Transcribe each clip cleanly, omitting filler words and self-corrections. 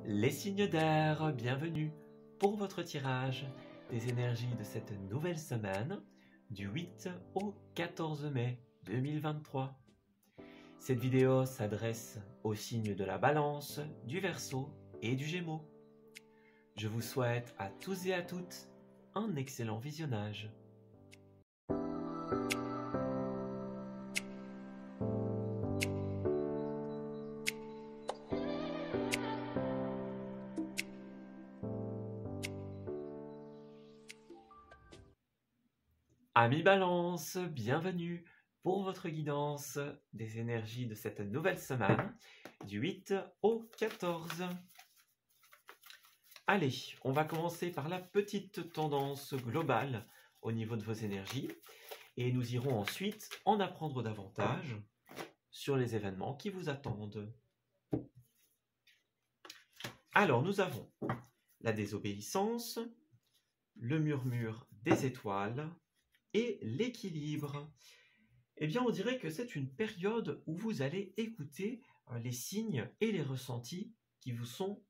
Les signes d'air, bienvenue pour votre tirage des énergies de cette nouvelle semaine du 8 au 14 mai 2023. Cette vidéo s'adresse aux signes de la Balance, du Verseau et du Gémeaux. Je vous souhaite à tous et à toutes un excellent visionnage. Amis Balance, bienvenue pour votre guidance des énergies de cette nouvelle semaine du 8 au 14. Allez, on va commencer par la petite tendance globale au niveau de vos énergies et nous irons ensuite en apprendre davantage sur les événements qui vous attendent. Alors, nous avons la désobéissance, le murmure des étoiles et l'équilibre. Eh bien, on dirait que c'est une période où vous allez écouter les signes et les ressentis qui vous sont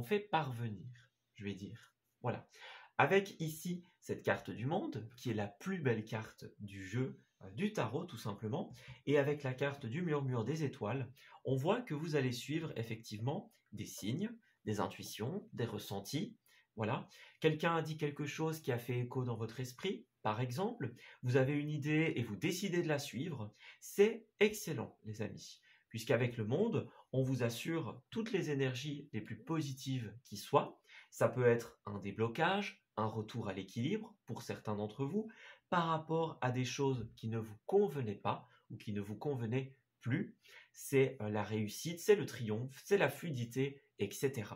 faits parvenir, je vais dire. Voilà. Avec ici cette carte du monde, qui est la plus belle carte du jeu, du tarot tout simplement, et avec la carte du murmure des étoiles, on voit que vous allez suivre effectivement des signes, des intuitions, des ressentis. Voilà. Quelqu'un a dit quelque chose qui a fait écho dans votre esprit, par exemple, vous avez une idée et vous décidez de la suivre, c'est excellent les amis, puisqu'avec le monde, on vous assure toutes les énergies les plus positives qui soient. Ça peut être un déblocage, un retour à l'équilibre pour certains d'entre vous, par rapport à des choses qui ne vous convenaient pas ou qui ne vous convenaient plus. C'est la réussite, c'est le triomphe, c'est la fluidité, etc.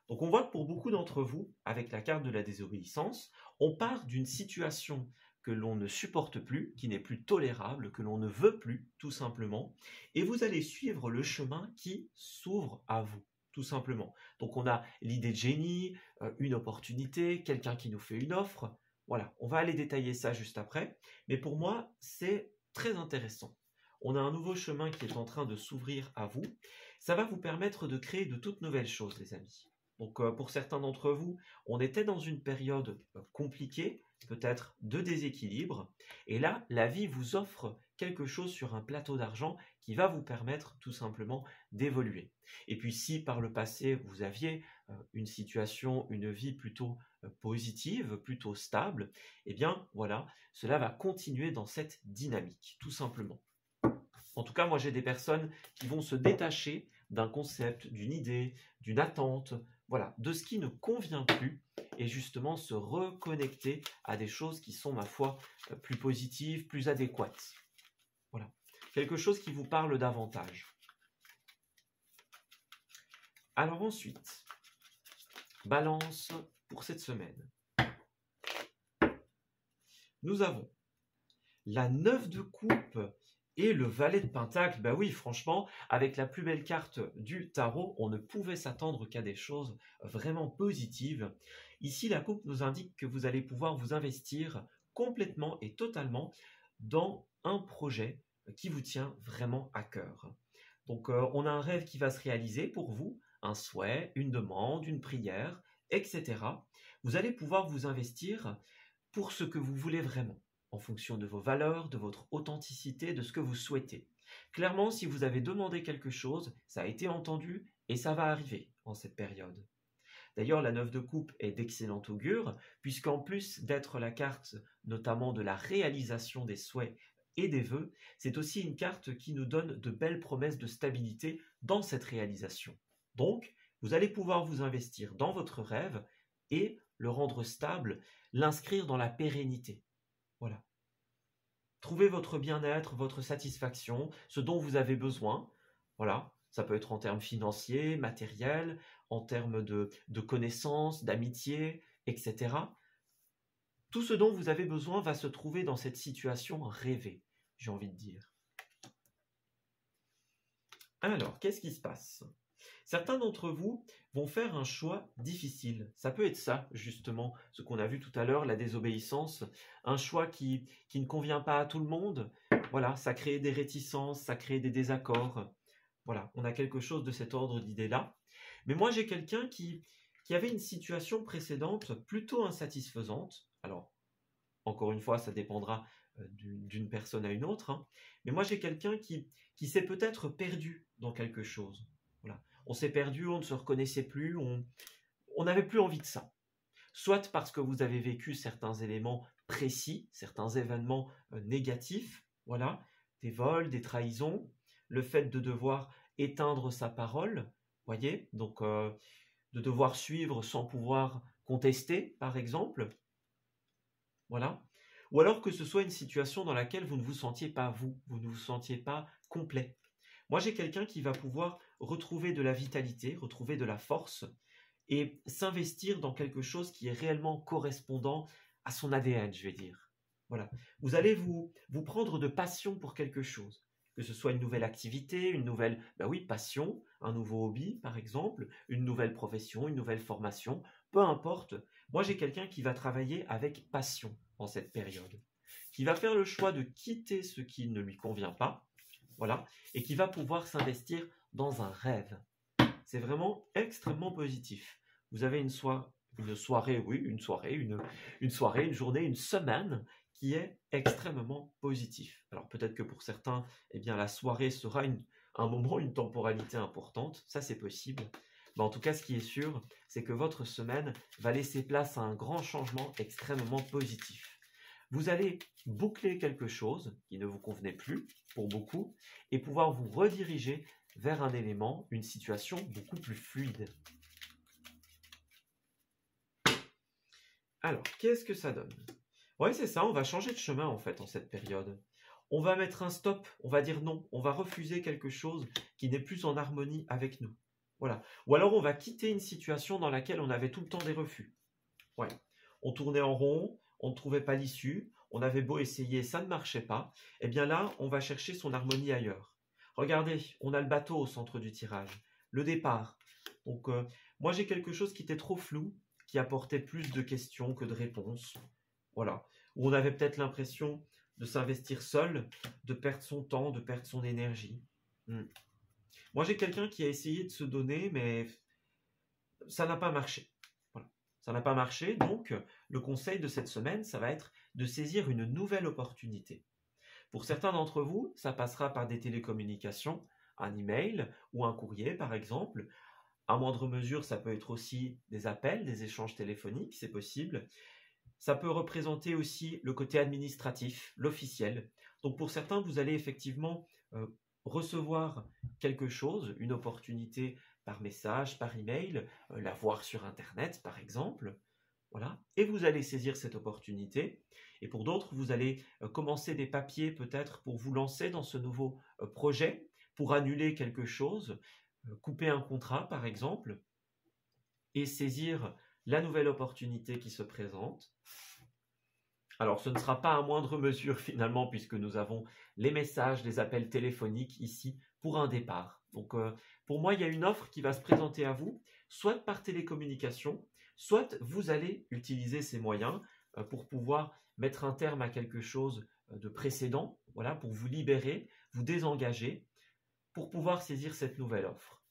Donc on voit que pour beaucoup d'entre vous, avec la carte de la désobéissance, on part d'une situation que l'on ne supporte plus, qui n'est plus tolérable, que l'on ne veut plus, tout simplement, et vous allez suivre le chemin qui s'ouvre à vous, tout simplement. Donc on a l'idée de génie, une opportunité, quelqu'un qui nous fait une offre, voilà, on va aller détailler ça juste après, mais pour moi, c'est très intéressant. On a un nouveau chemin qui est en train de s'ouvrir à vous, ça va vous permettre de créer de toutes nouvelles choses, les amis. Donc pour certains d'entre vous, on était dans une période compliquée, peut-être de déséquilibre, et là, la vie vous offre quelque chose sur un plateau d'argent qui va vous permettre tout simplement d'évoluer. Et puis si par le passé, vous aviez une situation, une vie plutôt positive, plutôt stable, eh bien voilà, cela va continuer dans cette dynamique, tout simplement. En tout cas, moi j'ai des personnes qui vont se détacher d'un concept, d'une idée, d'une attente, voilà, de ce qui ne convient plus et justement se reconnecter à des choses qui sont, ma foi, plus positives, plus adéquates. Voilà, quelque chose qui vous parle davantage. Alors ensuite, Balance pour cette semaine. Nous avons la 9 de coupe et le valet de pentacle. Bah oui, franchement, avec la plus belle carte du tarot, on ne pouvait s'attendre qu'à des choses vraiment positives. Ici, la coupe nous indique que vous allez pouvoir vous investir complètement et totalement dans un projet qui vous tient vraiment à cœur. Donc, on a un rêve qui va se réaliser pour vous, un souhait, une demande, une prière, etc. Vous allez pouvoir vous investir pour ce que vous voulez vraiment, en fonction de vos valeurs, de votre authenticité, de ce que vous souhaitez. Clairement, si vous avez demandé quelque chose, ça a été entendu et ça va arriver en cette période. D'ailleurs, la 9 de coupe est d'excellent augure, puisqu'en plus d'être la carte notamment de la réalisation des souhaits et des vœux, c'est aussi une carte qui nous donne de belles promesses de stabilité dans cette réalisation. Donc, vous allez pouvoir vous investir dans votre rêve et le rendre stable, l'inscrire dans la pérennité. Voilà. Trouvez votre bien-être, votre satisfaction, ce dont vous avez besoin. Voilà. Ça peut être en termes financiers, matériels, en termes de connaissances, d'amitié, etc. Tout ce dont vous avez besoin va se trouver dans cette situation rêvée, j'ai envie de dire. Alors, qu'est-ce qui se passe ? Certains d'entre vous vont faire un choix difficile. Ça peut être ça, justement, ce qu'on a vu tout à l'heure, la désobéissance, un choix qui ne convient pas à tout le monde. Voilà, ça crée des réticences, ça crée des désaccords. Voilà, on a quelque chose de cet ordre d'idée-là. Mais moi, j'ai quelqu'un qui avait une situation précédente plutôt insatisfaisante. Alors, encore une fois, ça dépendra d'une personne à une autre, hein. Mais moi, j'ai quelqu'un qui s'est peut-être perdu dans quelque chose. Voilà. On s'est perdu, on ne se reconnaissait plus, on n'avait plus envie de ça. Soit parce que vous avez vécu certains éléments précis, certains événements négatifs, voilà, des vols, des trahisons, le fait de devoir éteindre sa parole, voyez, donc de devoir suivre sans pouvoir contester, par exemple, voilà. Ou alors que ce soit une situation dans laquelle vous ne vous sentiez pas vous ne vous sentiez pas complet. Moi, j'ai quelqu'un qui va pouvoir retrouver de la vitalité, retrouver de la force et s'investir dans quelque chose qui est réellement correspondant à son ADN, je vais dire. Voilà. Vous allez vous prendre de passion pour quelque chose, que ce soit une nouvelle activité, une nouvelle, ben oui, passion, un nouveau hobby, par exemple, une nouvelle profession, une nouvelle formation, peu importe. Moi, j'ai quelqu'un qui va travailler avec passion en cette période, qui va faire le choix de quitter ce qui ne lui convient pas, voilà, et qui va pouvoir s'investir dans un rêve. C'est vraiment extrêmement positif. Vous avez une soirée, une journée, une semaine qui est extrêmement positif. Alors peut-être que pour certains, eh bien la soirée sera un moment, une temporalité importante, ça c'est possible. Mais en tout cas, ce qui est sûr, c'est que votre semaine va laisser place à un grand changement extrêmement positif. Vous allez boucler quelque chose qui ne vous convenait plus pour beaucoup et pouvoir vous rediriger vers un élément, une situation beaucoup plus fluide. Alors, qu'est-ce que ça donne? Oui, c'est ça, on va changer de chemin en fait en cette période. On va mettre un stop, on va dire non, on va refuser quelque chose qui n'est plus en harmonie avec nous. Voilà. Ou alors on va quitter une situation dans laquelle on avait tout le temps des refus. Ouais. On tournait en rond, on ne trouvait pas l'issue, on avait beau essayer, ça ne marchait pas. Eh bien là, on va chercher son harmonie ailleurs. Regardez, on a le bateau au centre du tirage, le départ. Donc moi j'ai quelque chose qui était trop flou, qui apportait plus de questions que de réponses. Voilà. Où on avait peut-être l'impression de s'investir seul, de perdre son temps, de perdre son énergie. Moi j'ai quelqu'un qui a essayé de se donner, mais ça n'a pas marché. Voilà. Ça n'a pas marché, donc le conseil de cette semaine, ça va être de saisir une nouvelle opportunité. Pour certains d'entre vous, ça passera par des télécommunications, un email ou un courrier par exemple. À moindre mesure, ça peut être aussi des appels, des échanges téléphoniques, c'est possible. Ça peut représenter aussi le côté administratif, l'officiel. Donc pour certains, vous allez effectivement recevoir quelque chose, une opportunité par message, par email, la voir sur Internet par exemple. Voilà. Et vous allez saisir cette opportunité. Et pour d'autres, vous allez commencer des papiers peut-être pour vous lancer dans ce nouveau projet, pour annuler quelque chose, couper un contrat par exemple, et saisir la nouvelle opportunité qui se présente. Alors ce ne sera pas à moindre mesure finalement, puisque nous avons les messages, les appels téléphoniques ici pour un départ. Donc pour moi, il y a une offre qui va se présenter à vous, soit par télécommunication, soit vous allez utiliser ces moyens pour pouvoir mettre un terme à quelque chose de précédent, voilà, pour vous libérer, vous désengager, pour pouvoir saisir cette nouvelle offre.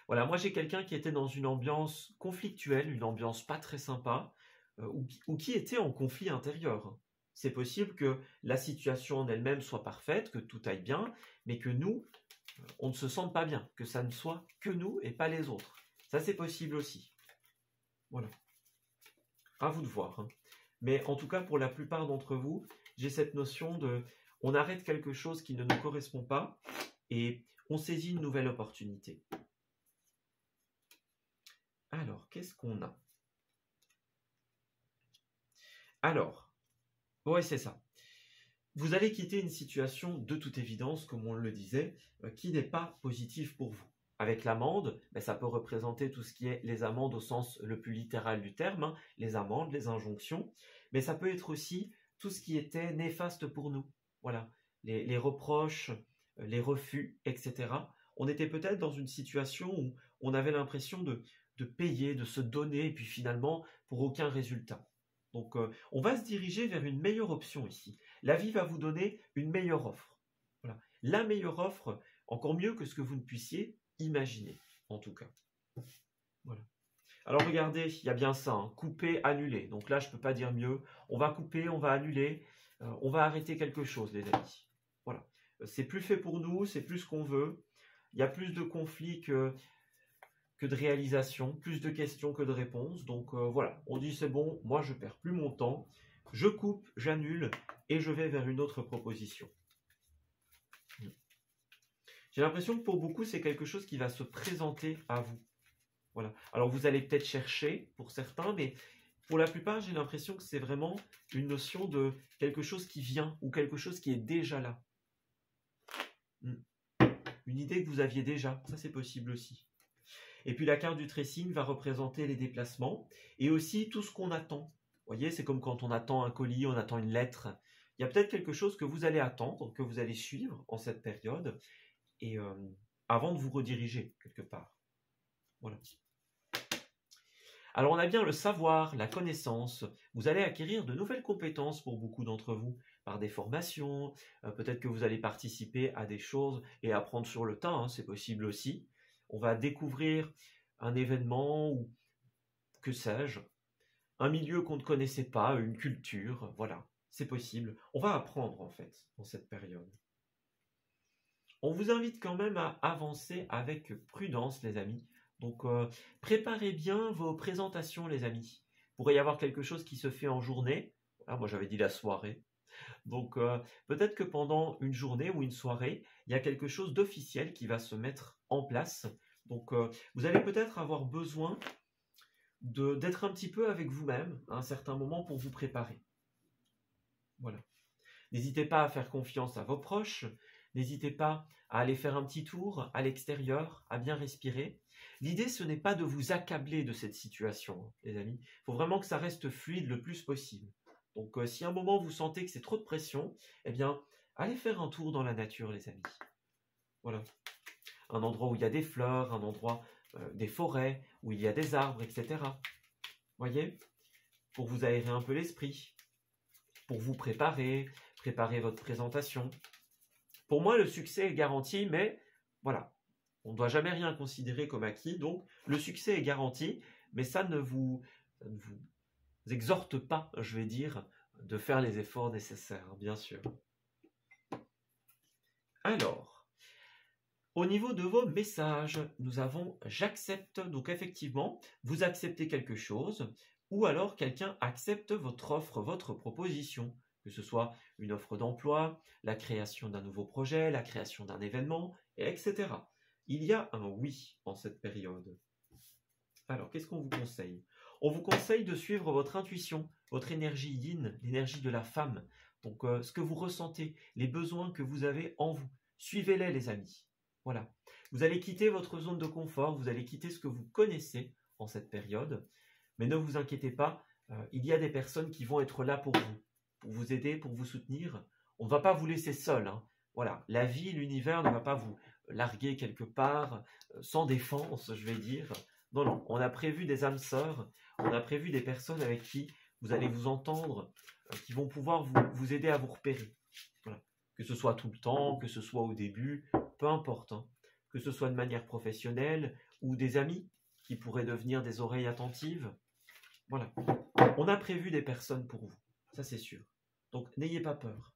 Voilà, moi j'ai quelqu'un qui était dans une ambiance conflictuelle, une ambiance pas très sympa, ou qui était en conflit intérieur. C'est possible que la situation en elle-même soit parfaite, que tout aille bien, mais que nous, on ne se sente pas bien, que ça ne soit que nous et pas les autres. Ça c'est possible aussi. Voilà. À vous de voir. Hein. Mais en tout cas, pour la plupart d'entre vous, j'ai cette notion de on arrête quelque chose qui ne nous correspond pas et on saisit une nouvelle opportunité. Alors, qu'est-ce qu'on a? Alors, ouais, c'est ça. Vous allez quitter une situation de toute évidence, comme on le disait, qui n'est pas positive pour vous. Avec l'amende, ça peut représenter tout ce qui est les amendes au sens le plus littéral du terme, hein, les amendes, les injonctions, mais ça peut être aussi tout ce qui était néfaste pour nous. Voilà, les reproches, les refus, etc. On était peut-être dans une situation où on avait l'impression de payer, de se donner, et puis finalement, pour aucun résultat. Donc, on va se diriger vers une meilleure option ici. La vie va vous donner une meilleure offre. Voilà. La meilleure offre, encore mieux que ce que vous ne puissiez imaginer, en tout cas. Voilà. Alors regardez, il y a bien ça, hein, couper, annuler. Donc là, je ne peux pas dire mieux. On va couper, on va annuler, on va arrêter quelque chose, les amis. Voilà. C'est plus fait pour nous, c'est plus ce qu'on veut. Il y a plus de conflits que de réalisations, plus de questions que de réponses. Donc voilà, on dit c'est bon, moi je perds plus mon temps, je coupe, j'annule et je vais vers une autre proposition. J'ai l'impression que pour beaucoup, c'est quelque chose qui va se présenter à vous. Voilà. Alors vous allez peut-être chercher pour certains, mais pour la plupart, j'ai l'impression que c'est vraiment une notion de quelque chose qui vient ou quelque chose qui est déjà là. Une idée que vous aviez déjà, ça c'est possible aussi. Et puis la carte du tracing va représenter les déplacements et aussi tout ce qu'on attend. Vous voyez, c'est comme quand on attend un colis, on attend une lettre. Il y a peut-être quelque chose que vous allez attendre, que vous allez suivre en cette période et avant de vous rediriger quelque part. Voilà. Alors on a bien le savoir, la connaissance. Vous allez acquérir de nouvelles compétences pour beaucoup d'entre vous par des formations. Peut-être que vous allez participer à des choses et apprendre sur le tas, hein, c'est possible aussi. On va découvrir un événement ou que sais-je, un milieu qu'on ne connaissait pas, une culture, voilà, c'est possible. On va apprendre en fait dans cette période. On vous invite quand même à avancer avec prudence les amis. Donc préparez bien vos présentations les amis. Il pourrait y avoir quelque chose qui se fait en journée. Ah, moi j'avais dit la soirée. Donc peut-être que pendant une journée ou une soirée, il y a quelque chose d'officiel qui va se mettre en place. Donc vous allez peut-être avoir besoin d'être un petit peu avec vous-même à un certain moment pour vous préparer. Voilà. N'hésitez pas à faire confiance à vos proches. N'hésitez pas à aller faire un petit tour à l'extérieur, à bien respirer. L'idée, ce n'est pas de vous accabler de cette situation, les amis. Il faut vraiment que ça reste fluide le plus possible. Donc, si à un moment vous sentez que c'est trop de pression, eh bien, allez faire un tour dans la nature, les amis. Voilà. Un endroit où il y a des fleurs, un endroit, des forêts, où il y a des arbres, etc. Voyez? Pour vous aérer un peu l'esprit, pour vous préparer votre présentation. Pour moi, le succès est garanti, mais voilà, on ne doit jamais rien considérer comme acquis. Donc, le succès est garanti, mais ça ne vous exhorte pas, je vais dire, de faire les efforts nécessaires, bien sûr. Alors, au niveau de vos messages, nous avons « j'accepte ». Donc, effectivement, vous acceptez quelque chose, ou alors quelqu'un accepte votre offre, votre proposition, que ce soit une offre d'emploi, la création d'un nouveau projet, la création d'un événement, etc. Il y a un oui en cette période. Alors, qu'est-ce qu'on vous conseille? On vous conseille de suivre votre intuition, votre énergie yin, l'énergie de la femme. Donc, ce que vous ressentez, les besoins que vous avez en vous. Suivez-les, les amis. Voilà. Vous allez quitter votre zone de confort, vous allez quitter ce que vous connaissez en cette période. Mais ne vous inquiétez pas, il y a des personnes qui vont être là pour vous aider, pour vous soutenir. On ne va pas vous laisser seul, hein. Voilà. La vie, l'univers ne va pas vous larguer quelque part, sans défense, je vais dire. Non, non, on a prévu des âmes sœurs, on a prévu des personnes avec qui vous allez vous entendre, qui vont pouvoir vous aider à vous repérer. Voilà. Que ce soit tout le temps, que ce soit au début, peu importe. Hein. Que ce soit de manière professionnelle ou des amis qui pourraient devenir des oreilles attentives. Voilà. On a prévu des personnes pour vous, ça c'est sûr. Donc n'ayez pas peur.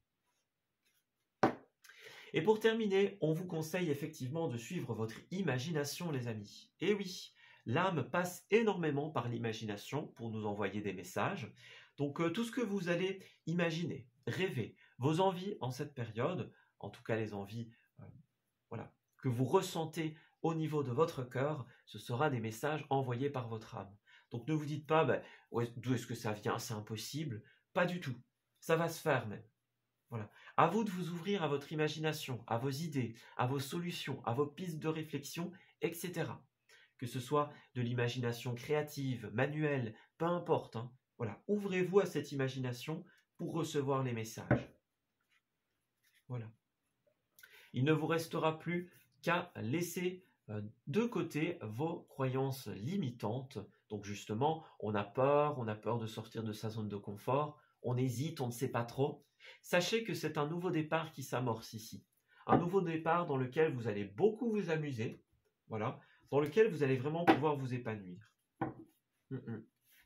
Et pour terminer, on vous conseille effectivement de suivre votre imagination, les amis. Et oui, l'âme passe énormément par l'imagination pour nous envoyer des messages. Donc tout ce que vous allez imaginer, rêver, vos envies en cette période, en tout cas les envies voilà, que vous ressentez au niveau de votre cœur, ce sera des messages envoyés par votre âme. Donc ne vous dites pas, d'où est-ce que ça vient, c'est impossible. Pas du tout. Ça va se faire même. Voilà. À vous de vous ouvrir à votre imagination, à vos idées, à vos solutions, à vos pistes de réflexion, etc. Que ce soit de l'imagination créative, manuelle, peu importe. Hein. Voilà. Ouvrez-vous à cette imagination pour recevoir les messages. Voilà. Il ne vous restera plus qu'à laisser de côté vos croyances limitantes. Donc justement, on a peur de sortir de sa zone de confort, on hésite, on ne sait pas trop. Sachez que c'est un nouveau départ qui s'amorce ici. Un nouveau départ dans lequel vous allez beaucoup vous amuser. Voilà. dans lequel vous allez vraiment pouvoir vous épanouir.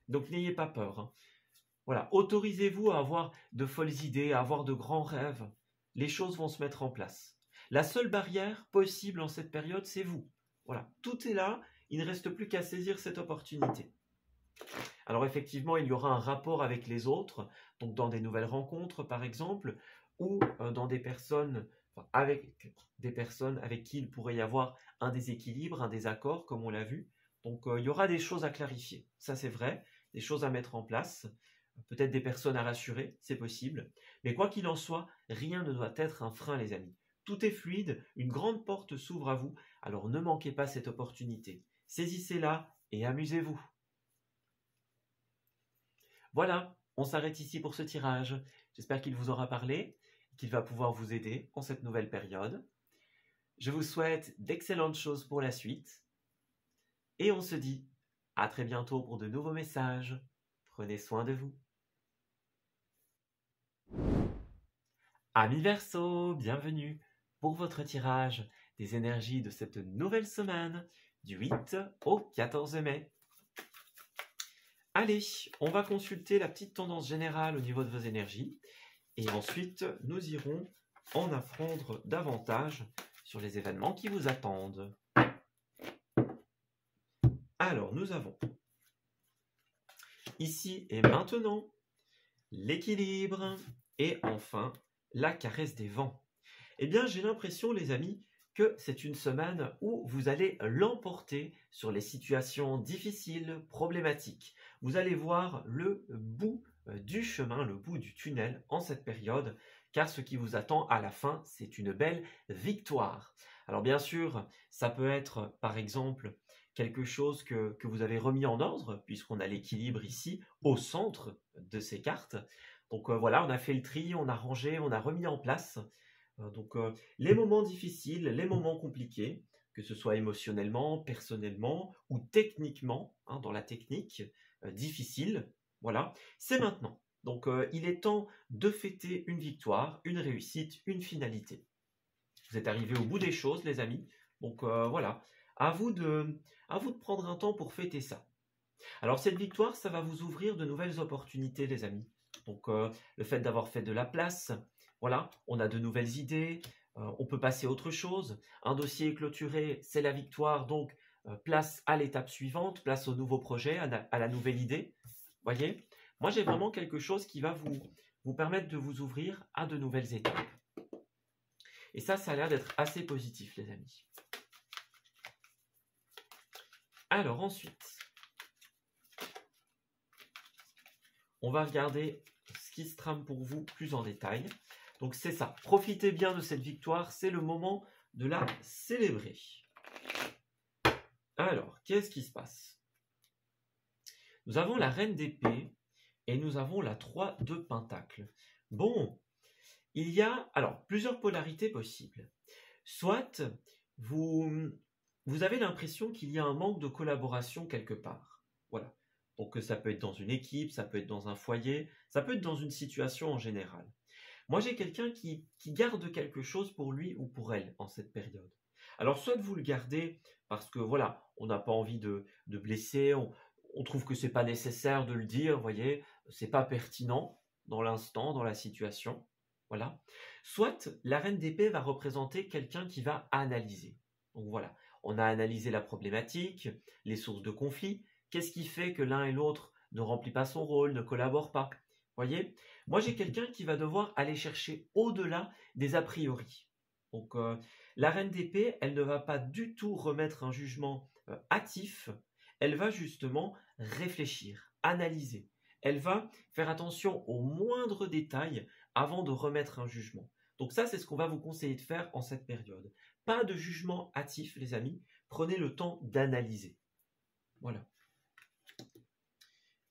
Donc n'ayez pas peur, hein. Voilà, autorisez-vous à avoir de folles idées, à avoir de grands rêves. Les choses vont se mettre en place. La seule barrière possible en cette période, c'est vous. Voilà, tout est là, il ne reste plus qu'à saisir cette opportunité. Alors effectivement, il y aura un rapport avec les autres, donc dans des nouvelles rencontres par exemple, ou dans des personnes, avec des personnes avec qui il pourrait y avoir un déséquilibre, un désaccord, comme on l'a vu. Donc il y aura des choses à clarifier, ça c'est vrai, des choses à mettre en place, peut-être des personnes à rassurer, c'est possible. Mais quoi qu'il en soit, rien ne doit être un frein, les amis. Tout est fluide, une grande porte s'ouvre à vous, alors ne manquez pas cette opportunité. Saisissez-la et amusez-vous. Voilà, on s'arrête ici pour ce tirage. J'espère qu'il vous aura parlé, qu'il va pouvoir vous aider en cette nouvelle période. Je vous souhaite d'excellentes choses pour la suite. Et on se dit à très bientôt pour de nouveaux messages. Prenez soin de vous. Amis Verseau, bienvenue pour votre tirage des énergies de cette nouvelle semaine du 8 au 14 mai. Allez, on va consulter la petite tendance générale au niveau de vos énergies et ensuite nous irons en apprendre davantage sur les événements qui vous attendent. Alors, nous avons ici et maintenant l'équilibre et enfin la caresse des vents. Eh bien, j'ai l'impression, les amis, que c'est une semaine où vous allez l'emporter sur les situations difficiles, problématiques. Vous allez voir le bout du chemin, le bout du tunnel en cette période, car ce qui vous attend à la fin, c'est une belle victoire. Alors bien sûr, ça peut être par exemple quelque chose que vous avez remis en ordre, puisqu'on a l'équilibre ici au centre de ces cartes. Donc voilà, on a fait le tri, on a rangé, on a remis en place. Donc les moments difficiles, les moments compliqués, que ce soit émotionnellement, personnellement ou techniquement, hein, dans la technique, difficile, voilà, c'est maintenant. Donc il est temps de fêter une victoire, une réussite, une finalité. Vous êtes arrivés au bout des choses, les amis. Donc voilà, à vous de prendre un temps pour fêter ça. Alors cette victoire, ça va vous ouvrir de nouvelles opportunités, les amis. Donc le fait d'avoir fait de la place, voilà, on a de nouvelles idées, on peut passer à autre chose. Un dossier est clôturé, c'est la victoire, donc place à l'étape suivante, place au nouveau projet, à la nouvelle idée. Voyez, moi j'ai vraiment quelque chose qui va vous permettre de vous ouvrir à de nouvelles étapes. Et ça a l'air d'être assez positif, les amis. Alors ensuite, on va regarder ce qui se trame pour vous plus en détail. Donc c'est ça, profitez bien de cette victoire, c'est le moment de la célébrer. Alors, qu'est-ce qui se passe? Nous avons la reine d'épée et nous avons la 3 de pentacle. Bon, il y a alors plusieurs polarités possibles. Soit vous avez l'impression qu'il y a un manque de collaboration quelque part. Voilà. Donc ça peut être dans une équipe, ça peut être dans un foyer, ça peut être dans une situation en général. Moi, j'ai quelqu'un qui garde quelque chose pour lui ou pour elle en cette période. Alors, soit vous le gardez parce que, voilà, on n'a pas envie de blesser, on trouve que c'est pas nécessaire de le dire, vous voyez, c'est pas pertinent dans l'instant, dans la situation, voilà. Soit la reine d'épée va représenter quelqu'un qui va analyser. Donc voilà, on a analysé la problématique, les sources de conflit, qu'est-ce qui fait que l'un et l'autre ne remplit pas son rôle, ne collabore pas. Voyez, moi j'ai quelqu'un qui va devoir aller chercher au-delà des a priori. Donc la reine d'épée, elle ne va pas du tout remettre un jugement hâtif, elle va justement réfléchir, analyser. Elle va faire attention aux moindres détails avant de remettre un jugement. Donc ça, c'est ce qu'on va vous conseiller de faire en cette période. Pas de jugement hâtif, les amis. Prenez le temps d'analyser. Voilà.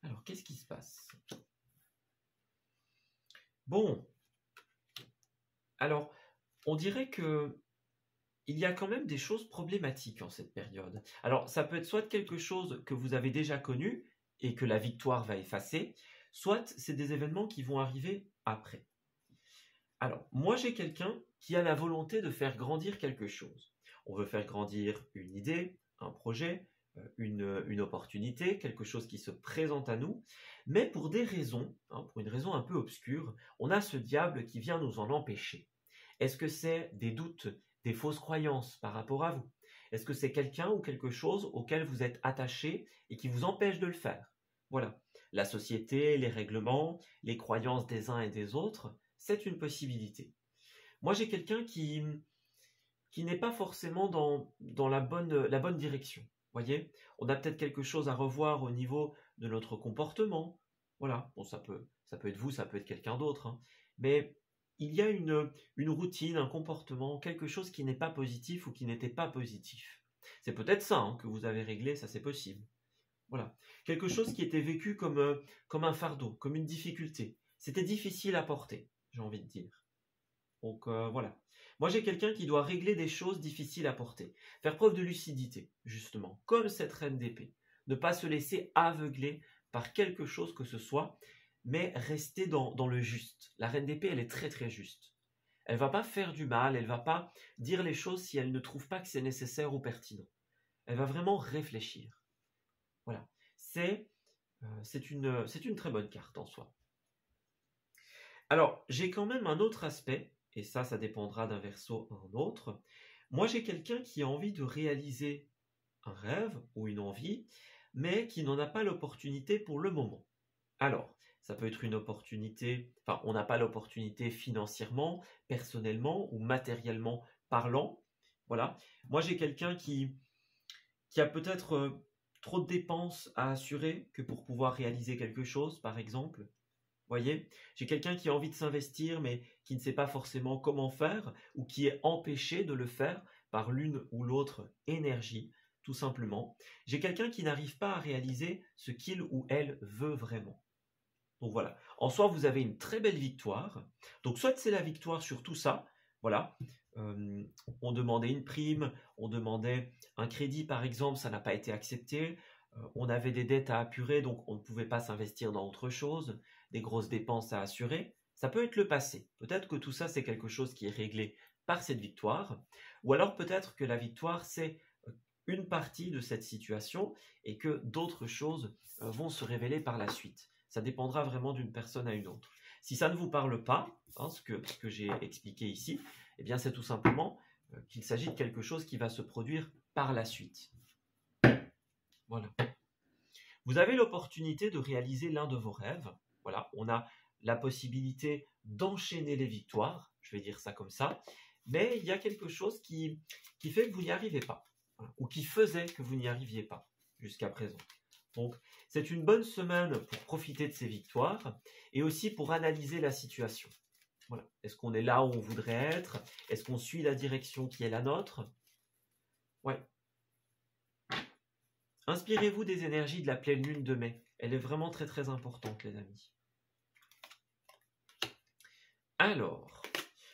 Alors, qu'est-ce qui se passe ? Bon, alors, on dirait que il y a quand même des choses problématiques en cette période. Alors, ça peut être soit quelque chose que vous avez déjà connu et que la victoire va effacer, soit c'est des événements qui vont arriver après. Alors, moi j'ai quelqu'un qui a la volonté de faire grandir quelque chose. On veut faire grandir une idée, un projet, une opportunité, quelque chose qui se présente à nous, mais pour des raisons, pour une raison un peu obscure, on a ce diable qui vient nous en empêcher. Est-ce que c'est des doutes, des fausses croyances par rapport à vous? Est-ce que c'est quelqu'un ou quelque chose auquel vous êtes attaché et qui vous empêche de le faire? Voilà. La société, les règlements, les croyances des uns et des autres, c'est une possibilité. Moi, j'ai quelqu'un qui n'est pas forcément dans la bonne direction. Voyez, on a peut-être quelque chose à revoir au niveau de notre comportement. Voilà, bon, ça peut être vous, ça peut être quelqu'un d'autre, hein. Mais il y a une routine, un comportement, quelque chose qui n'est pas positif ou qui n'était pas positif. C'est peut-être ça, hein, que vous avez réglé, ça c'est possible. Voilà, quelque chose qui était vécu comme un fardeau, comme une difficulté. C'était difficile à porter, j'ai envie de dire. Donc voilà. Moi j'ai quelqu'un qui doit régler des choses difficiles à porter. Faire preuve de lucidité, justement, comme cette reine d'épée. Ne pas se laisser aveugler par quelque chose que ce soit, mais rester dans le juste. La reine d'épée, elle est très très juste. Elle ne va pas faire du mal, elle ne va pas dire les choses si elle ne trouve pas que c'est nécessaire ou pertinent. Elle va vraiment réfléchir. Voilà. C'est une très bonne carte en soi. Alors, j'ai quand même un autre aspect, et ça dépendra d'un verso à un autre. Moi, j'ai quelqu'un qui a envie de réaliser un rêve ou une envie, mais qui n'en a pas l'opportunité pour le moment. Alors, ça peut être une opportunité, enfin, on n'a pas l'opportunité financièrement, personnellement ou matériellement parlant. Voilà. Moi, j'ai quelqu'un qui a peut-être trop de dépenses à assurer que pour pouvoir réaliser quelque chose, par exemple. Voyez, j'ai quelqu'un qui a envie de s'investir, mais qui ne sait pas forcément comment faire, ou qui est empêché de le faire par l'une ou l'autre énergie, tout simplement. J'ai quelqu'un qui n'arrive pas à réaliser ce qu'il ou elle veut vraiment. Donc voilà, en soi, vous avez une très belle victoire. Donc soit c'est la victoire sur tout ça, voilà. On demandait une prime, on demandait un crédit par exemple, ça n'a pas été accepté. On avait des dettes à apurer, donc on ne pouvait pas s'investir dans autre chose, des grosses dépenses à assurer. Ça peut être le passé. Peut-être que tout ça, c'est quelque chose qui est réglé par cette victoire. Ou alors peut-être que la victoire, c'est une partie de cette situation et que d'autres choses vont se révéler par la suite. Ça dépendra vraiment d'une personne à une autre. Si ça ne vous parle pas, ce que j'ai expliqué ici, eh bien c'est tout simplement qu'il s'agit de quelque chose qui va se produire par la suite. Voilà. Vous avez l'opportunité de réaliser l'un de vos rêves. Voilà, on a la possibilité d'enchaîner les victoires, je vais dire ça comme ça, mais il y a quelque chose qui fait que vous n'y arrivez pas, voilà, ou qui faisait que vous n'y arriviez pas jusqu'à présent. Donc, c'est une bonne semaine pour profiter de ces victoires et aussi pour analyser la situation. Voilà. Est-ce qu'on est là où on voudrait être? Est-ce qu'on suit la direction qui est la nôtre? Ouais. Inspirez-vous des énergies de la pleine lune de mai. Elle est vraiment très très importante, les amis. Alors,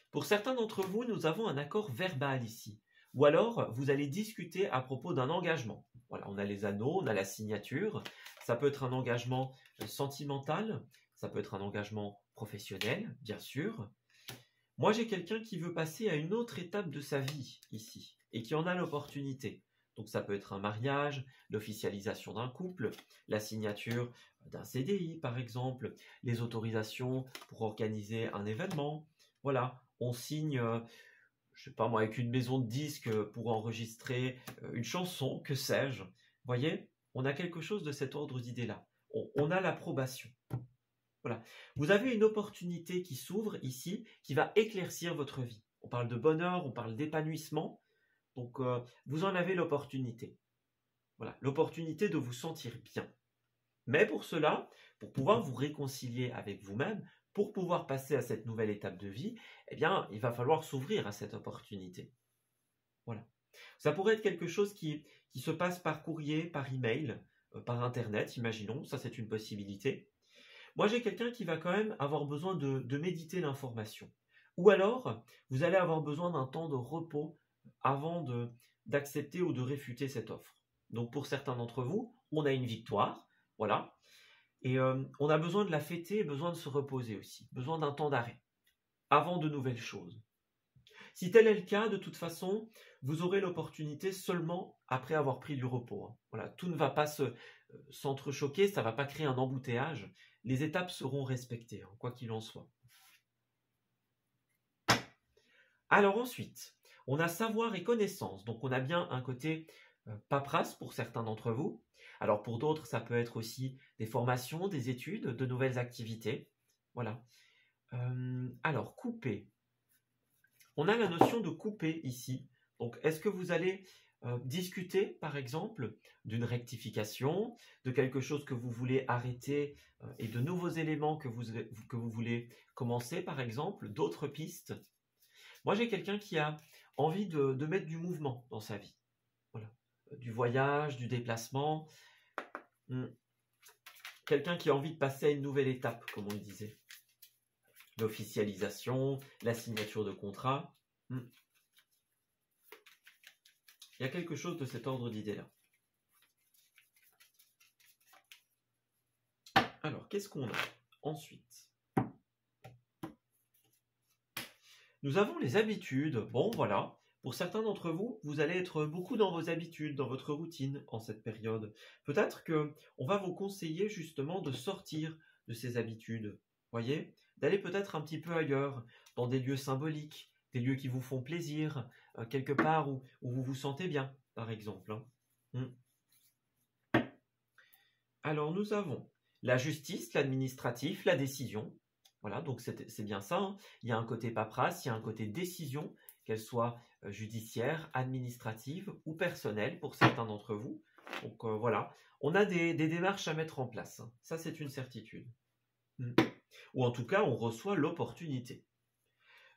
pour certains d'entre vous, nous avons un accord verbal ici. Ou alors, vous allez discuter à propos d'un engagement. Voilà, on a les anneaux, on a la signature. Ça peut être un engagement sentimental, ça peut être un engagement professionnel, bien sûr. Moi, j'ai quelqu'un qui veut passer à une autre étape de sa vie ici et qui en a l'opportunité. Donc ça peut être un mariage, l'officialisation d'un couple, la signature d'un CDI par exemple, les autorisations pour organiser un événement. Voilà, on signe, je sais pas moi, avec une maison de disques pour enregistrer une chanson, que sais-je. Voyez, on a quelque chose de cet ordre d'idée-là. On a l'approbation. Voilà. Vous avez une opportunité qui s'ouvre ici, qui va éclaircir votre vie. On parle de bonheur, on parle d'épanouissement. Donc, vous en avez l'opportunité. Voilà, l'opportunité de vous sentir bien. Mais pour cela, pour pouvoir vous réconcilier avec vous-même, pour pouvoir passer à cette nouvelle étape de vie, eh bien, il va falloir s'ouvrir à cette opportunité. Voilà. Ça pourrait être quelque chose qui se passe par courrier, par email, par Internet, imaginons. Ça, c'est une possibilité. Moi, j'ai quelqu'un qui va quand même avoir besoin de méditer l'information. Ou alors, vous allez avoir besoin d'un temps de repos avant d'accepter ou de réfuter cette offre. Donc, pour certains d'entre vous, on a une victoire, voilà, et on a besoin de la fêter et besoin de se reposer aussi, besoin d'un temps d'arrêt, avant de nouvelles choses. Si tel est le cas, de toute façon, vous aurez l'opportunité seulement après avoir pris du repos, hein. Voilà, tout ne va pas s'entrechoquer, ça ne va pas créer un embouteillage. Les étapes seront respectées, hein, quoi qu'il en soit. Alors ensuite, on a savoir et connaissance. Donc on a bien un côté paperasse pour certains d'entre vous. Alors pour d'autres, ça peut être aussi des formations, des études, de nouvelles activités. Voilà. Alors, couper. On a la notion de couper ici. Donc, est-ce que vous allez discuter, par exemple, d'une rectification, de quelque chose que vous voulez arrêter et de nouveaux éléments que vous voulez commencer, par exemple, d'autres pistes? Moi, j'ai quelqu'un qui a envie de mettre du mouvement dans sa vie. Voilà. Du voyage, du déplacement. Quelqu'un qui a envie de passer à une nouvelle étape, comme on le disait. L'officialisation, la signature de contrat. Il y a quelque chose de cet ordre d'idée-là. Alors, qu'est-ce qu'on a ensuite? Nous avons les habitudes. Bon, voilà. Pour certains d'entre vous, vous allez être beaucoup dans vos habitudes, dans votre routine en cette période. Peut-être qu'on va vous conseiller justement de sortir de ces habitudes. Voyez, d'aller peut-être un petit peu ailleurs, dans des lieux symboliques, des lieux qui vous font plaisir, quelque part où vous vous sentez bien, par exemple. Alors, nous avons la justice, l'administratif, la décision. Voilà, donc c'est bien ça, hein. Il y a un côté paperasse, il y a un côté décision, qu'elle soit judiciaire, administrative ou personnelle pour certains d'entre vous. Donc voilà, on a des démarches à mettre en place, hein. Ça, c'est une certitude. Ou en tout cas, on reçoit l'opportunité.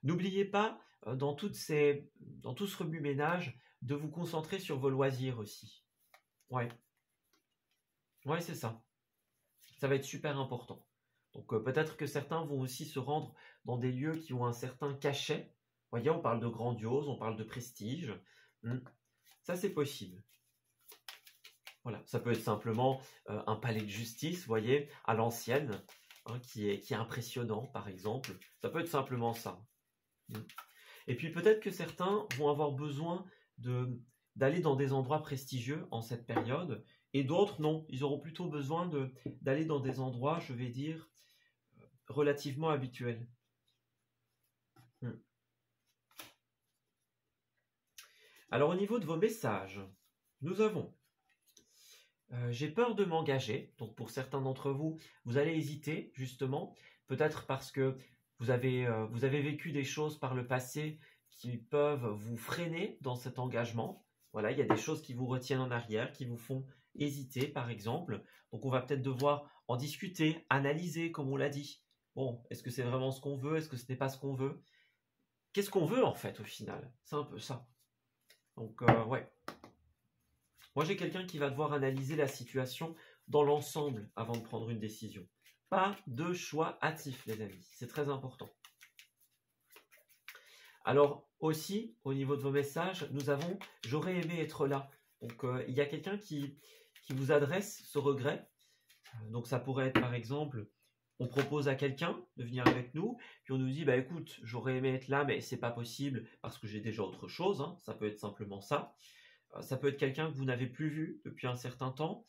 N'oubliez pas, dans tout ce remue-ménage, de vous concentrer sur vos loisirs aussi. Ouais, c'est ça. Ça va être super important. Donc peut-être que certains vont aussi se rendre dans des lieux qui ont un certain cachet. Vous voyez, on parle de grandiose, on parle de prestige. Ça, c'est possible. Voilà, ça peut être simplement un palais de justice, vous voyez, à l'ancienne, hein, qui est impressionnant, par exemple. Ça peut être simplement ça. Et puis peut-être que certains vont avoir besoin d'aller dans des endroits prestigieux en cette période, et d'autres non, ils auront plutôt besoin d'aller dans des endroits, je vais dire, relativement habituels. Alors au niveau de vos messages, nous avons j'ai peur de m'engager. Donc pour certains d'entre vous, vous allez hésiter justement, peut-être parce que vous avez vécu des choses par le passé qui peuvent vous freiner dans cet engagement. Voilà, il y a des choses qui vous retiennent en arrière, qui vous font hésiter par exemple. Donc on va peut-être devoir en discuter, analyser comme on l'a dit. Bon, est-ce que c'est vraiment ce qu'on veut? Est-ce que ce n'est pas ce qu'on veut? Qu'est-ce qu'on veut en fait au final? C'est un peu ça. Donc ouais. Moi j'ai quelqu'un qui va devoir analyser la situation dans l'ensemble avant de prendre une décision. Pas de choix hâtif les amis, c'est très important. Alors aussi, au niveau de vos messages, nous avons « j'aurais aimé être là ». Donc il y a quelqu'un qui vous adresse ce regret. Donc ça pourrait être par exemple, on propose à quelqu'un de venir avec nous, puis on nous dit bah écoute, j'aurais aimé être là, mais c'est pas possible parce que j'ai déjà autre chose, hein. Ça peut être simplement ça. Ça peut être quelqu'un que vous n'avez plus vu depuis un certain temps,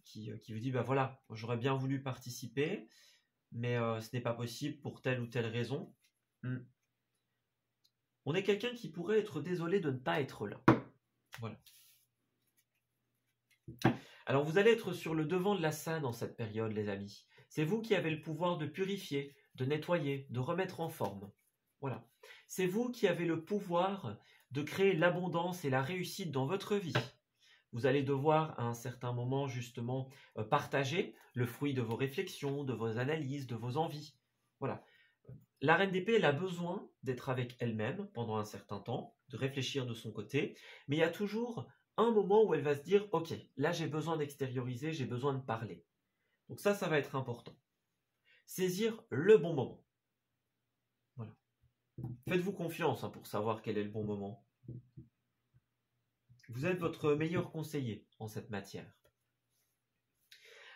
qui vous dit bah voilà, j'aurais bien voulu participer, mais ce n'est pas possible pour telle ou telle raison. On est quelqu'un qui pourrait être désolé de ne pas être là. Voilà. Alors vous allez être sur le devant de la scène en cette période, les amis. C'est vous qui avez le pouvoir de purifier, de nettoyer, de remettre en forme. Voilà. C'est vous qui avez le pouvoir de créer l'abondance et la réussite dans votre vie. Vous allez devoir à un certain moment justement partager le fruit de vos réflexions, de vos analyses, de vos envies. Voilà. La reine d'épée, elle a besoin d'être avec elle-même pendant un certain temps, de réfléchir de son côté, mais il y a toujours un moment où elle va se dire « Ok, là j'ai besoin d'extérioriser, j'ai besoin de parler ». Donc ça va être important. Saisir le bon moment. Voilà. Faites-vous confiance pour savoir quel est le bon moment. Vous êtes votre meilleur conseiller en cette matière.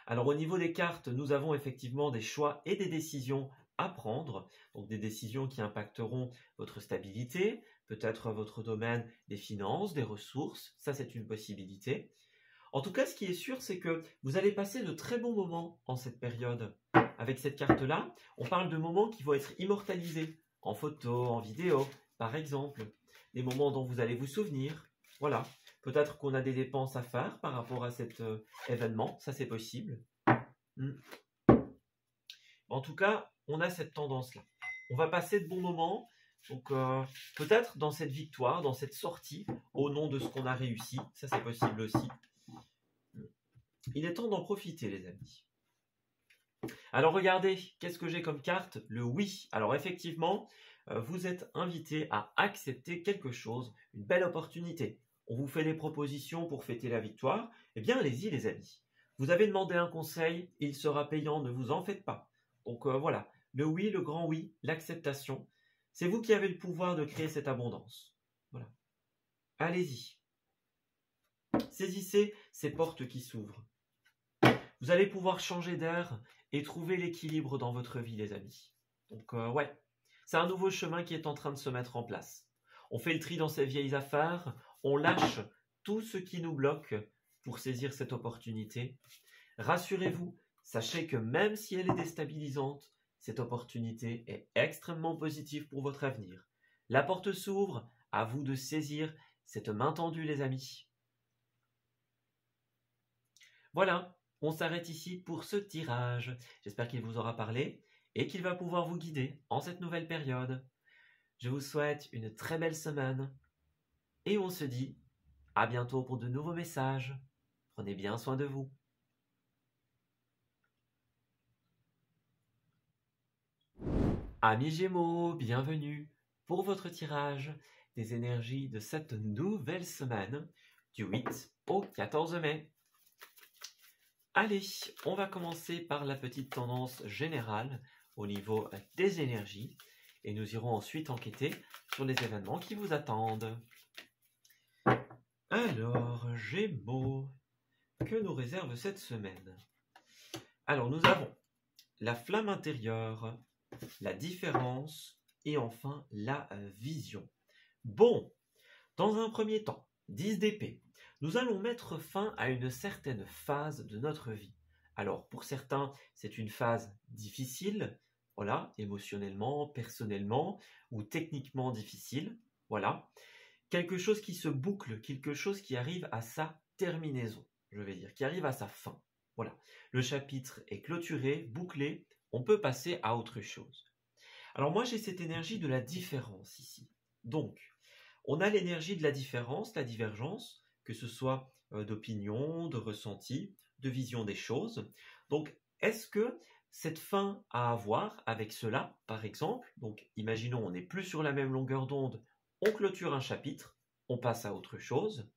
Alors au niveau des cartes, nous avons effectivement des choix et des décisions à prendre, donc des décisions qui impacteront votre stabilité, peut-être votre domaine des finances, des ressources, ça c'est une possibilité. En tout cas, ce qui est sûr, c'est que vous allez passer de très bons moments en cette période. Avec cette carte-là, on parle de moments qui vont être immortalisés, en photo, en vidéo, par exemple. Des moments dont vous allez vous souvenir. Voilà. Peut-être qu'on a des dépenses à faire par rapport à cet événement, ça c'est possible. En tout cas, on a cette tendance-là. On va passer de bons moments, donc peut-être dans cette victoire, dans cette sortie, au nom de ce qu'on a réussi, ça c'est possible aussi. Il est temps d'en profiter, les amis. Alors regardez, qu'est-ce que j'ai comme carte? Le oui. Alors effectivement, vous êtes invité à accepter quelque chose, une belle opportunité. On vous fait des propositions pour fêter la victoire. Eh bien, allez-y, les amis. Vous avez demandé un conseil, il sera payant, ne vous en faites pas. Donc voilà, le oui, le grand oui, l'acceptation. C'est vous qui avez le pouvoir de créer cette abondance. Voilà. Allez-y. Saisissez ces portes qui s'ouvrent. Vous allez pouvoir changer d'air et trouver l'équilibre dans votre vie, les amis. Donc ouais, c'est un nouveau chemin qui est en train de se mettre en place. On fait le tri dans ces vieilles affaires, on lâche tout ce qui nous bloque pour saisir cette opportunité. Rassurez-vous, sachez que même si elle est déstabilisante, cette opportunité est extrêmement positive pour votre avenir. La porte s'ouvre, à vous de saisir cette main tendue, les amis. Voilà, on s'arrête ici pour ce tirage. J'espère qu'il vous aura parlé et qu'il va pouvoir vous guider en cette nouvelle période. Je vous souhaite une très belle semaine et on se dit à bientôt pour de nouveaux messages. Prenez bien soin de vous. Amis Gémeaux, bienvenue pour votre tirage des énergies de cette nouvelle semaine du 8 au 14 mai. Allez, on va commencer par la petite tendance générale au niveau des énergies et nous irons ensuite enquêter sur les événements qui vous attendent. Alors, Gémeaux, que nous réserve cette semaine? Alors, nous avons la flamme intérieure, la différence et enfin la vision. Bon, dans un premier temps, 10 d'épée. Nous allons mettre fin à une certaine phase de notre vie. Alors, pour certains, c'est une phase difficile, voilà, émotionnellement, personnellement ou techniquement difficile, voilà. Quelque chose qui se boucle, quelque chose qui arrive à sa terminaison, je vais dire, qui arrive à sa fin. Voilà, le chapitre est clôturé, bouclé, on peut passer à autre chose. Alors moi, j'ai cette énergie de la différence ici. Donc, on a l'énergie de la différence, la divergence, que ce soit d'opinion, de ressenti, de vision des choses. Donc, est-ce que cette fin à avoir avec cela, par exemple, donc imaginons on n'est plus sur la même longueur d'onde, on clôture un chapitre, on passe à autre chose.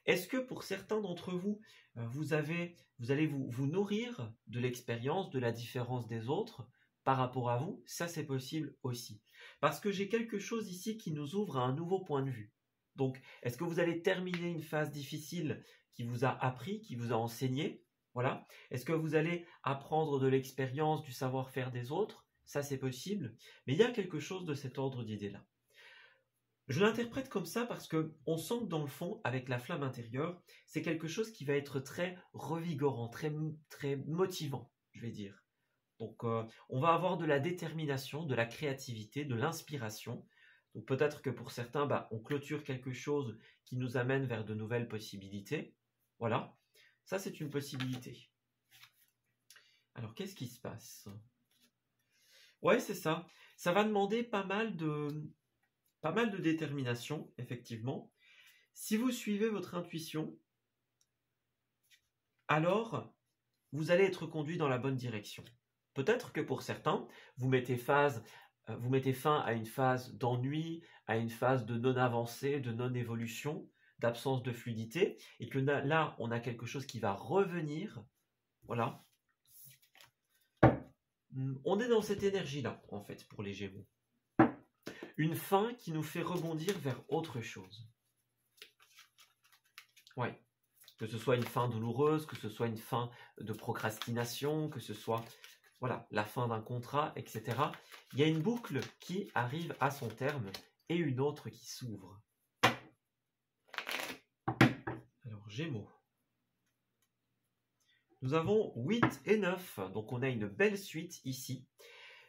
Est-ce que pour certains d'entre vous, vous allez vous nourrir de l'expérience, de la différence des autres par rapport à vous? Ça, c'est possible aussi. Parce que j'ai quelque chose ici qui nous ouvre à un nouveau point de vue. Donc, est-ce que vous allez terminer une phase difficile qui vous a appris, qui vous a enseigné? Voilà. Est-ce que vous allez apprendre de l'expérience, du savoir-faire des autres? Ça, c'est possible. Mais il y a quelque chose de cet ordre d'idées-là. Je l'interprète comme ça parce que on sent que dans le fond, avec la flamme intérieure, c'est quelque chose qui va être très revigorant, très, très motivant, je vais dire. Donc, on va avoir de la détermination, de la créativité, de l'inspiration. Donc, peut-être que pour certains, on clôture quelque chose qui nous amène vers de nouvelles possibilités. Voilà, ça c'est une possibilité. Alors, qu'est-ce qui se passe? Ouais, c'est ça. Ça va demander pas mal de détermination, effectivement. Si vous suivez votre intuition, alors vous allez être conduit dans la bonne direction. Peut-être que pour certains, vous mettez fin à une phase d'ennui, à une phase de non-avancée, de non-évolution, d'absence de fluidité, et que là, on a quelque chose qui va revenir. Voilà. On est dans cette énergie-là, en fait, pour les Gémeaux. Une fin qui nous fait rebondir vers autre chose. Ouais. Que ce soit une fin douloureuse, que ce soit une fin de procrastination, que ce soit voilà, la fin d'un contrat, etc. Il y a une boucle qui arrive à son terme et une autre qui s'ouvre. Alors, Gémeaux. Nous avons 8 et 9, donc on a une belle suite ici.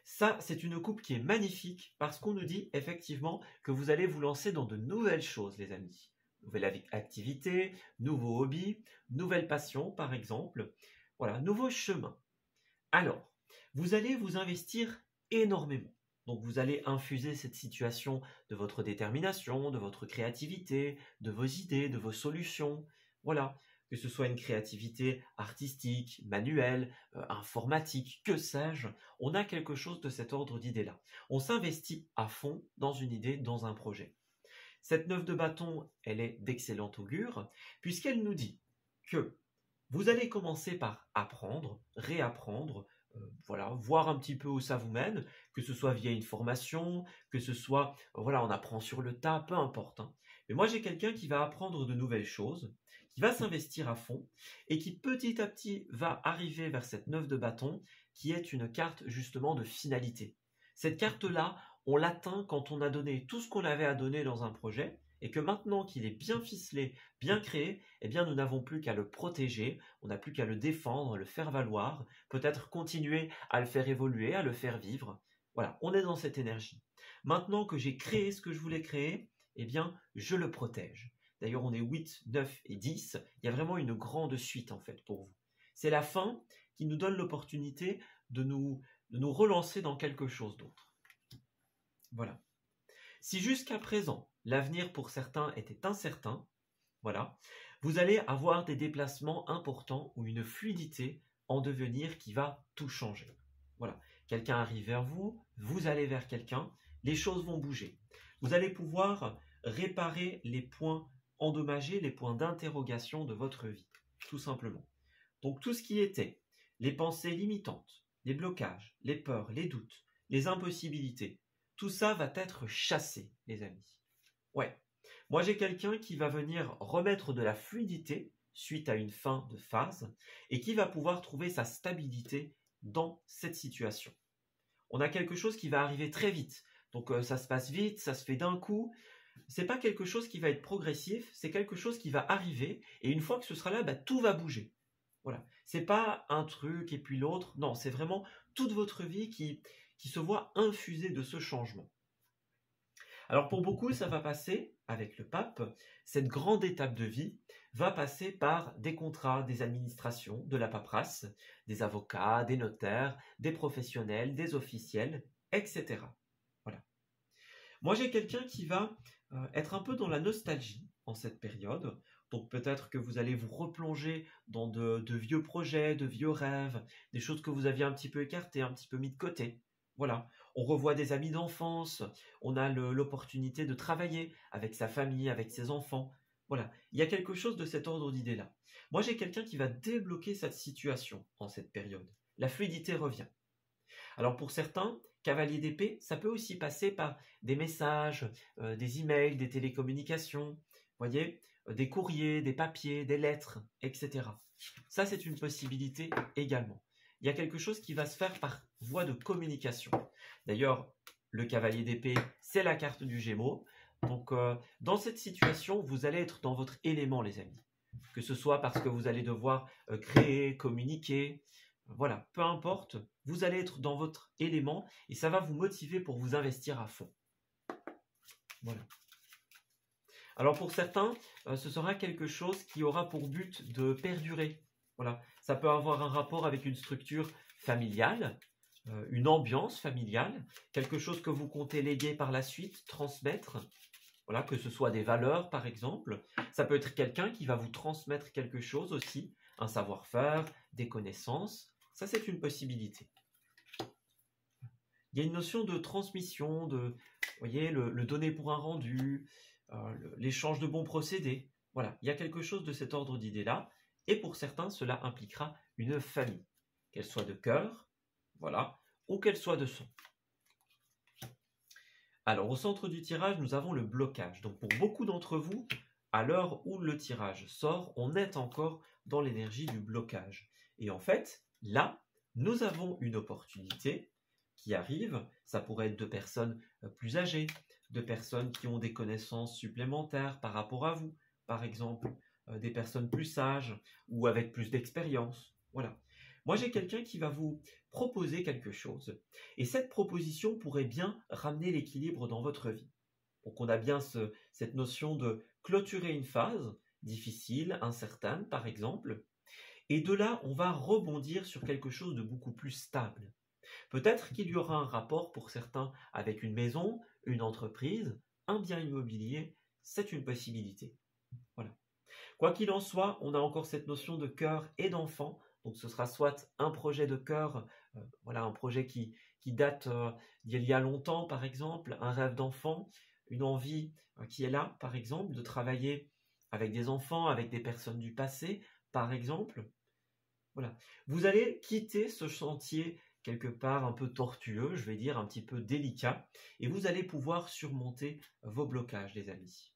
Ça, c'est une coupe qui est magnifique parce qu'on nous dit effectivement que vous allez vous lancer dans de nouvelles choses, les amis. Nouvelle activité, nouveaux hobbies, nouvelles passions, par exemple. Voilà, nouveaux chemins. Alors, vous allez vous investir énormément. Donc, vous allez infuser cette situation de votre détermination, de votre créativité, de vos idées, de vos solutions. Voilà, que ce soit une créativité artistique, manuelle, informatique, que sais-je, on a quelque chose de cet ordre d'idée-là. On s'investit à fond dans une idée, dans un projet. Cette 9 de bâton, elle est d'excellent augure, puisqu'elle nous dit que vous allez commencer par apprendre, réapprendre, voilà, voir un petit peu où ça vous mène, que ce soit via une formation, que ce soit, voilà, on apprend sur le tas, peu importe. Hein. Mais moi, j'ai quelqu'un qui va apprendre de nouvelles choses, qui va s'investir à fond, et qui petit à petit va arriver vers cette 9 de bâton, qui est une carte justement de finalité. Cette carte-là, on l'atteint quand on a donné tout ce qu'on avait à donner dans un projet, et que maintenant qu'il est bien ficelé, bien créé, eh bien nous n'avons plus qu'à le protéger, on n'a plus qu'à le défendre, le faire valoir, peut-être continuer à le faire évoluer, à le faire vivre. Voilà, on est dans cette énergie. Maintenant que j'ai créé ce que je voulais créer, eh bien je le protège. D'ailleurs, on est 8, 9 et 10, il y a vraiment une grande suite en fait pour vous. C'est la fin qui nous donne l'opportunité de nous relancer dans quelque chose d'autre. Voilà. Si jusqu'à présent, l'avenir pour certains était incertain, voilà, vous allez avoir des déplacements importants ou une fluidité en devenir qui va tout changer. Voilà, quelqu'un arrive vers vous, vous allez vers quelqu'un, les choses vont bouger. Vous allez pouvoir réparer les points endommagés, les points d'interrogation de votre vie, tout simplement. Donc tout ce qui était les pensées limitantes, les blocages, les peurs, les doutes, les impossibilités, tout ça va être chassé, les amis. Ouais. Moi, j'ai quelqu'un qui va venir remettre de la fluidité suite à une fin de phase et qui va pouvoir trouver sa stabilité dans cette situation. On a quelque chose qui va arriver très vite. Donc, ça se passe vite, ça se fait d'un coup. C'est pas quelque chose qui va être progressif, c'est quelque chose qui va arriver et une fois que ce sera là, bah, tout va bouger. Voilà. C'est pas un truc et puis l'autre. Non, c'est vraiment toute votre vie qui se voit infusée de ce changement. Alors pour beaucoup, ça va passer avec le pape, cette grande étape de vie va passer par des contrats, des administrations, de la paperasse, des avocats, des notaires, des professionnels, des officiels, etc. Voilà. Moi, j'ai quelqu'un qui va être un peu dans la nostalgie en cette période. Donc peut-être que vous allez vous replonger dans de vieux projets, de vieux rêves, des choses que vous aviez un petit peu écartées, un petit peu mis de côté. Voilà, on revoit des amis d'enfance, on a l'opportunité de travailler avec sa famille, avec ses enfants. Voilà, il y a quelque chose de cet ordre d'idée-là. Moi, j'ai quelqu'un qui va débloquer cette situation en cette période. La fluidité revient. Alors pour certains, cavalier d'épée, ça peut aussi passer par des messages, des emails, des télécommunications, voyez, des courriers, des papiers, des lettres, etc. Ça, c'est une possibilité également. Il y a quelque chose qui va se faire par voie de communication. D'ailleurs, le cavalier d'épée, c'est la carte du Gémeaux. Donc, dans cette situation, vous allez être dans votre élément, les amis. Que ce soit parce que vous allez devoir créer, communiquer, voilà, peu importe, vous allez être dans votre élément et ça va vous motiver pour vous investir à fond. Voilà. Alors pour certains, ce sera quelque chose qui aura pour but de perdurer. Voilà. Ça peut avoir un rapport avec une structure familiale, une ambiance familiale, quelque chose que vous comptez léguer par la suite, transmettre. Voilà, que ce soit des valeurs par exemple. Ça peut être quelqu'un qui va vous transmettre quelque chose aussi, un savoir-faire, des connaissances. Ça, c'est une possibilité. Il y a une notion de transmission, vous voyez, le donner pour un rendu, l'échange de bons procédés. Voilà, il y a quelque chose de cet ordre d'idées-là. Et pour certains, cela impliquera une famille, qu'elle soit de cœur, voilà, ou qu'elle soit de sang. Alors, au centre du tirage, nous avons le blocage. Donc, pour beaucoup d'entre vous, à l'heure où le tirage sort, on est encore dans l'énergie du blocage. Et en fait, là, nous avons une opportunité qui arrive. Ça pourrait être de personnes plus âgées, de personnes qui ont des connaissances supplémentaires par rapport à vous, par exemple, des personnes plus sages ou avec plus d'expérience. Voilà. Moi, j'ai quelqu'un qui va vous proposer quelque chose. Et cette proposition pourrait bien ramener l'équilibre dans votre vie. Donc, on a bien cette notion de clôturer une phase difficile, incertaine, par exemple. Et de là, on va rebondir sur quelque chose de beaucoup plus stable. Peut-être qu'il y aura un rapport pour certains avec une maison, une entreprise, un bien immobilier. C'est une possibilité. Voilà. Quoi qu'il en soit, on a encore cette notion de cœur et d'enfant. Donc ce sera soit un projet de cœur, voilà, un projet qui date d'il y a longtemps, par exemple, un rêve d'enfant, une envie qui est là, par exemple, de travailler avec des enfants, avec des personnes du passé, par exemple. Voilà. Vous allez quitter ce chantier quelque part un peu tortueux, je vais dire un petit peu délicat, et vous allez pouvoir surmonter vos blocages, les amis.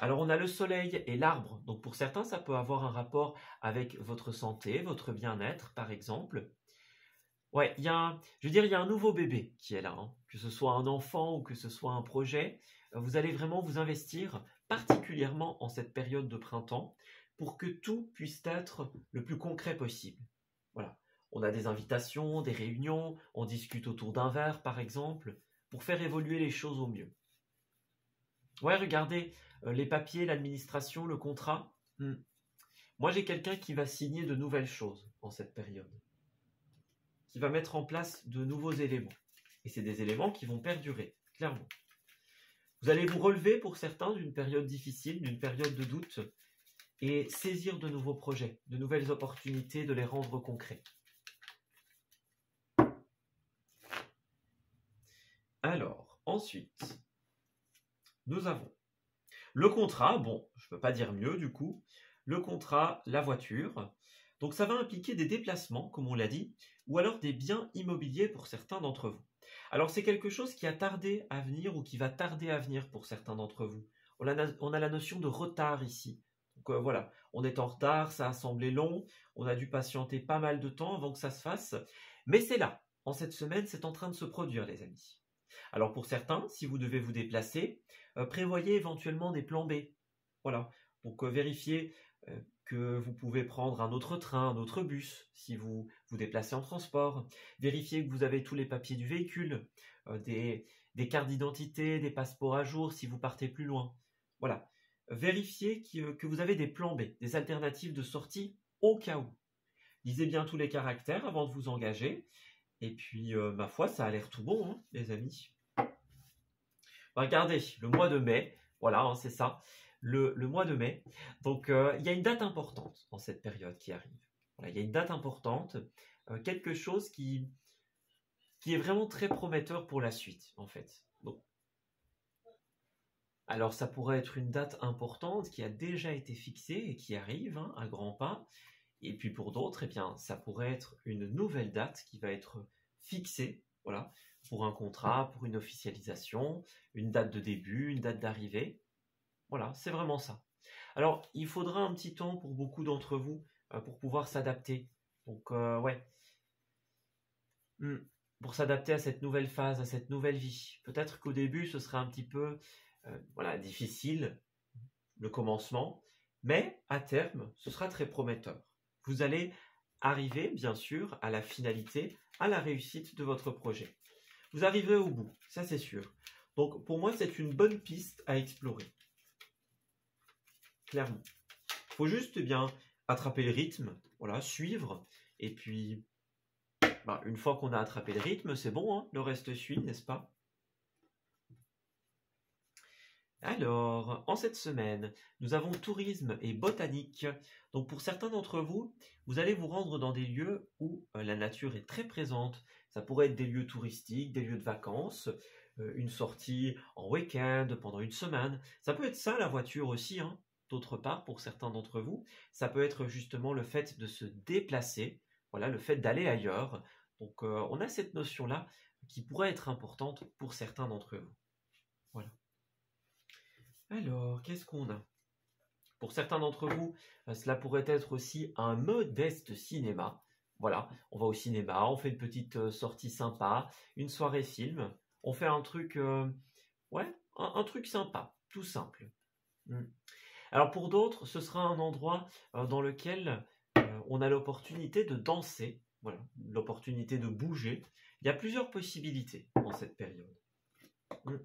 Alors on a le soleil et l'arbre, donc pour certains ça peut avoir un rapport avec votre santé, votre bien-être par exemple. Ouais, il y a un nouveau bébé qui est là, hein. Que ce soit un enfant ou que ce soit un projet, vous allez vraiment vous investir particulièrement en cette période de printemps pour que tout puisse être le plus concret possible. Voilà, on a des invitations, des réunions, on discute autour d'un verre par exemple, pour faire évoluer les choses au mieux. Ouais, regardez, les papiers, l'administration, le contrat. Moi, j'ai quelqu'un qui va signer de nouvelles choses en cette période, qui va mettre en place de nouveaux éléments. Et c'est des éléments qui vont perdurer, clairement. Vous allez vous relever pour certains d'une période difficile, d'une période de doute, et saisir de nouveaux projets, de nouvelles opportunités, de les rendre concrets. Alors, ensuite, nous avons le contrat, bon, je ne peux pas dire mieux du coup, le contrat, la voiture. Donc ça va impliquer des déplacements, comme on l'a dit, ou alors des biens immobiliers pour certains d'entre vous. Alors c'est quelque chose qui a tardé à venir ou qui va tarder à venir pour certains d'entre vous. On a la notion de retard ici. Donc voilà, on est en retard, ça a semblé long, on a dû patienter pas mal de temps avant que ça se fasse, mais c'est là, en cette semaine, c'est en train de se produire les amis. Alors pour certains, si vous devez vous déplacer, prévoyez éventuellement des plans B. Voilà, donc vérifiez que vous pouvez prendre un autre train, un autre bus, si vous vous déplacez en transport. Vérifiez que vous avez tous les papiers du véhicule, des cartes d'identité, des passeports à jour si vous partez plus loin. Voilà, vérifiez que vous avez des plans B, des alternatives de sortie au cas où. Lisez bien tous les caractères avant de vous engager. Et puis, ma foi, ça a l'air tout bon, hein, les amis. Regardez, le mois de mai, voilà, hein, c'est ça, le mois de mai. Donc, il y a une date importante en cette période qui arrive. Voilà, il y a une date importante, quelque chose qui est vraiment très prometteur pour la suite, en fait. Donc, alors, ça pourrait être une date importante qui a déjà été fixée et qui arrive, hein, à grands pas. Et puis pour d'autres, eh bien, ça pourrait être une nouvelle date qui va être fixée, voilà, pour un contrat, pour une officialisation, une date de début, une date d'arrivée. Voilà, c'est vraiment ça. Alors, il faudra un petit temps pour beaucoup d'entre vous pour pouvoir s'adapter. Donc, ouais, pour s'adapter à cette nouvelle phase, à cette nouvelle vie. Peut-être qu'au début, ce sera un petit peu, voilà, difficile, le commencement, mais à terme, ce sera très prometteur. Vous allez arriver, bien sûr, à la finalité, à la réussite de votre projet. Vous arriverez au bout, ça c'est sûr. Donc pour moi, c'est une bonne piste à explorer. Clairement. Il faut juste bien attraper le rythme, voilà, suivre, et puis une fois qu'on a attrapé le rythme, c'est bon, hein, le reste suit, n'est-ce pas? Alors, en cette semaine, nous avons tourisme et botanique. Donc pour certains d'entre vous, vous allez vous rendre dans des lieux où la nature est très présente. Ça pourrait être des lieux touristiques, des lieux de vacances, une sortie en week-end pendant une semaine. Ça peut être ça la voiture aussi, hein. D'autre part, pour certains d'entre vous, ça peut être justement le fait de se déplacer, voilà, le fait d'aller ailleurs. Donc on a cette notion-là qui pourrait être importante pour certains d'entre vous. Voilà. Alors, qu'est-ce qu'on a? Pour certains d'entre vous, cela pourrait être aussi un modeste cinéma. Voilà, on va au cinéma, on fait une petite sortie sympa, une soirée film, on fait un truc, ouais, un truc sympa, tout simple. Mm. Alors pour d'autres, ce sera un endroit dans lequel on a l'opportunité de danser, voilà, l'opportunité de bouger. Il y a plusieurs possibilités en cette période. Mm.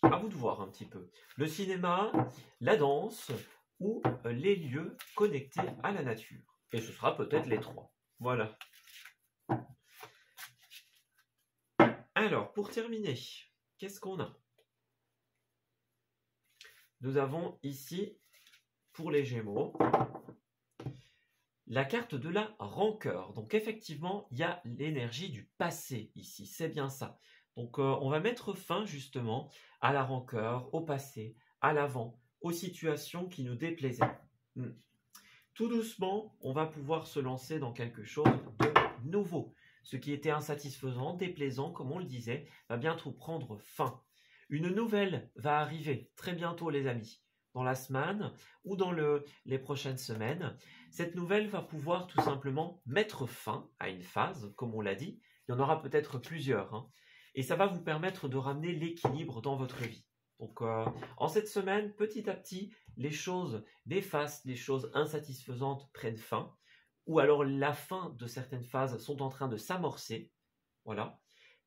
À vous de voir un petit peu. Le cinéma, la danse ou les lieux connectés à la nature. Et ce sera peut-être les trois. Voilà. Alors, pour terminer, qu'est-ce qu'on a? Nous avons ici, pour les Gémeaux, la carte de la rancœur. Donc effectivement, il y a l'énergie du passé ici, c'est bien ça. Donc on va mettre fin justement à la rancœur, au passé, à l'avant, aux situations qui nous déplaisaient. Tout doucement, on va pouvoir se lancer dans quelque chose de nouveau. Ce qui était insatisfaisant, déplaisant, comme on le disait, va bientôt prendre fin. Une nouvelle va arriver très bientôt, les amis, dans la semaine ou dans les prochaines semaines. Cette nouvelle va pouvoir tout simplement mettre fin à une phase, comme on l'a dit. Il y en aura peut-être plusieurs, hein, et ça va vous permettre de ramener l'équilibre dans votre vie. Donc, en cette semaine, petit à petit, les choses néfastes, les choses insatisfaisantes prennent fin, ou alors la fin de certaines phases sont en train de s'amorcer. Voilà.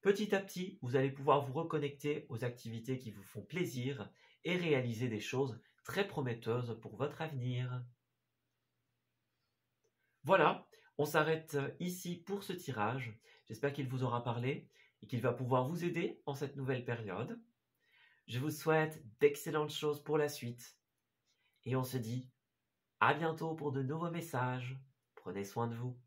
Petit à petit, vous allez pouvoir vous reconnecter aux activités qui vous font plaisir et réaliser des choses très prometteuses pour votre avenir. Voilà, on s'arrête ici pour ce tirage. J'espère qu'il vous aura parlé et qu'il va pouvoir vous aider en cette nouvelle période. Je vous souhaite d'excellentes choses pour la suite. Et on se dit à bientôt pour de nouveaux messages. Prenez soin de vous.